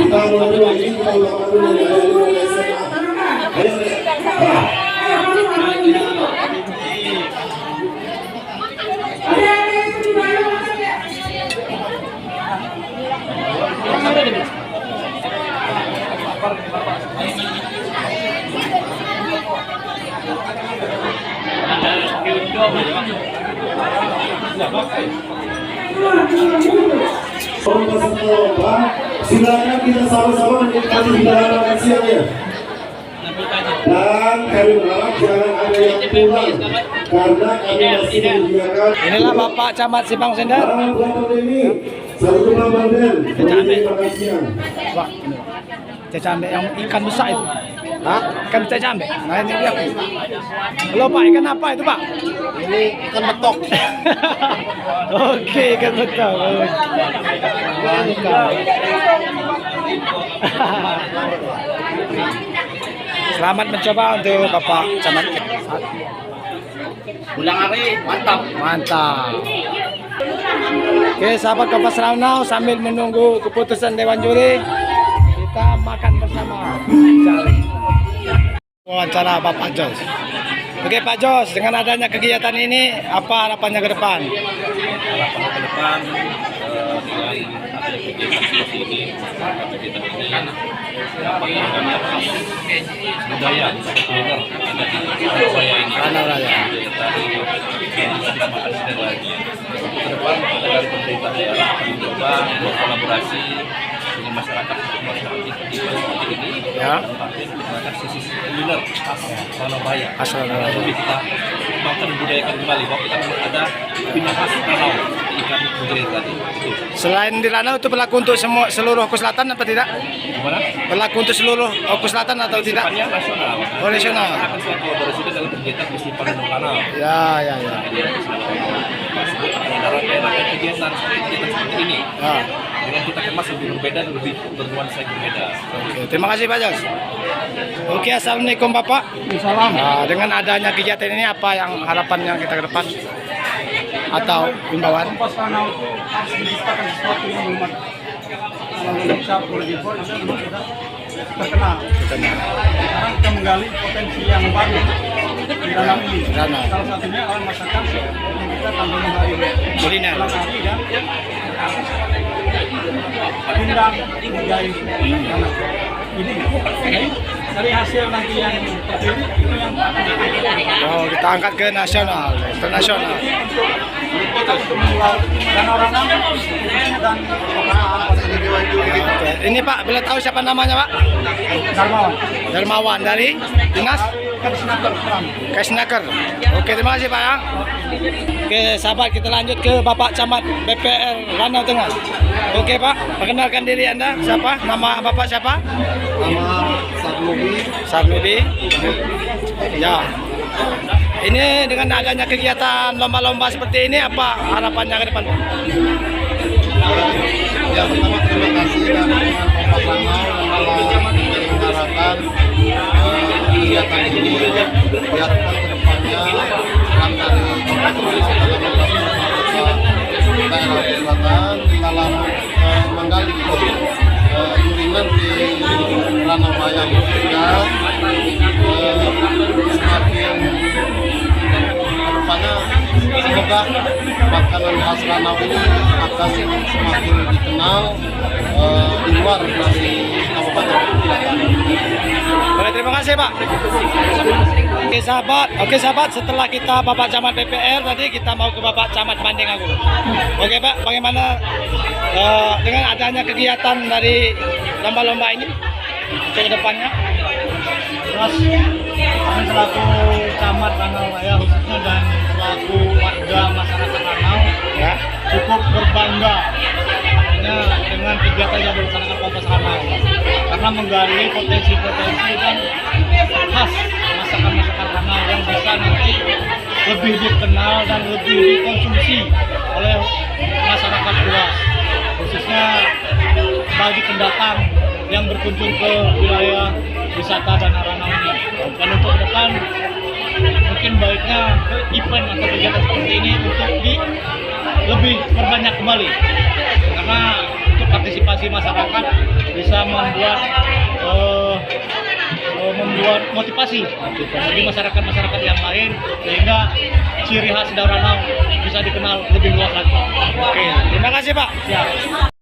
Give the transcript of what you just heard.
Kita mulai dulu ini, kita utamakan dulu dari SMA. Silakan kita sama-sama menikmati hidangan makan siangnya. Dan kami berharap jangan ada yang pulang karena kami masih menyediakan. Inilah Bapak Camat Simpang Sendar. Ini satu jumlah bandel makan siang. Wah, cecambe yang ikan besar itu. Hah? Ikan cecambe. Nah ini dia. Halo Pak, ikan apa itu Pak? Ini ikan betok. Oke, ikan betok. Mantap. Selamat mencoba untuk Bapak Camat. Ulang hari mantap. Mantap. Oke, sahabat Kompas Ranau, sambil menunggu keputusan Dewan Juri, kita makan bersama. Wawancara Bapak Jos. Oke Pak Jos, dengan adanya kegiatan ini, apa harapannya ke depan? Harapan ke depan dengan ada kegiatan seperti ini, kegiatan ini dapat mengangkat budaya kuliner ada di saya ini. Ranau Raya. Dari makan siang lagi. Ke depan dari pemerintah daerah akan mencoba berkolaborasi dengan masyarakat seperti ini. Ya. Mengangkat sisi kuliner khas Ranau Raya. Asal Ranau. Jadi kita kembangkan budayakan kembali bahwa kita ada punya khas Ranau ikan kulit tadi. Itu. Selain di Ranau itu berlaku untuk seluruh Oku Selatan apa tidak? Gimana? Berlaku untuk seluruh Oku Selatan atau tidak? Sifatnya nasional. Oh, nasional. Kita akan selalu kolaborasi dalam kegiatan festival Ranau. Ya, ya, ya. Daerah-daerah kegiatan seperti ini. Ya. Dengan kita kemas lebih berbeda dan lebih bernuansa yang berbeda. Oke, terima kasih Pak Jos. Oke, assalamualaikum Bapak. Salam. Nah, dengan adanya kegiatan ini apa yang harapannya kita ke depan atau himbauan? Kompas Ranau itu harus menciptakan sesuatu yang belum ada. Kalau Indonesia boleh dibuat, itu sudah terkenal. Sekarang kita menggali potensi yang baru di Ranau ini. Ranau. Salah satunya adalah masakan yang kita tampil hari Kuliner. hari dan pindang menjahit Ranau. Ini dari hasil nanti yang terpilih itu yang Oh, kita angkat ke nasional, internasional. Ranau-Ranau dan Oke, ini Pak, boleh tahu siapa namanya Pak? Darmawan. Dermawan dari Dinas Kesnaker. Oke, terima kasih Pak ya. Oke, sahabat, kita lanjut ke Bapak Camat BPR Ranau Tengah. Oke Pak, perkenalkan diri Anda. Siapa? Nama Bapak siapa? Nama Sarnubi. Sarnubi. Ya. Ini dengan adanya kegiatan lomba-lomba seperti ini, apa harapannya ke depan? Yang pertama terima kasih dan Kompas Ranau telah menyelenggarakan kegiatan ini biar kedepannya peran dari Kompas Ranau dalam daerah selatan dalam menggali kuliner di Ranau Raya sehingga semakin kedepannya semoga makanan khas Ranau ini akan semakin dikenal di luar dari Kabupaten Selatan. Baik, terima kasih Pak. Oke sahabat, setelah kita Bapak Camat BPR tadi, kita mau ke Bapak Camat Banding Agung. Oke Pak, bagaimana dengan adanya kegiatan dari lomba-lomba ini ke depannya? Terus kami selaku camat Ranau Raya khususnya dan selaku warga masyarakat Ranau Ya. cukup berbangga dengan kegiatan yang dilaksanakan Kompas Ranau karena menggali potensi-potensi dan khas masakan-masakan Ranau yang bisa nanti lebih dikenal dan lebih dikonsumsi oleh masyarakat luas, khususnya bagi pendatang yang berkunjung ke wilayah wisata Danau Ranau ini. Dan untuk ke depan mungkin baiknya event atau kegiatan seperti ini untuk lebih perbanyak kembali, karena untuk partisipasi masyarakat bisa membuat motivasi bagi masyarakat yang lain, sehingga ciri khas Danau bisa dikenal lebih luas lagi. Oke, terima kasih Pak. Siap.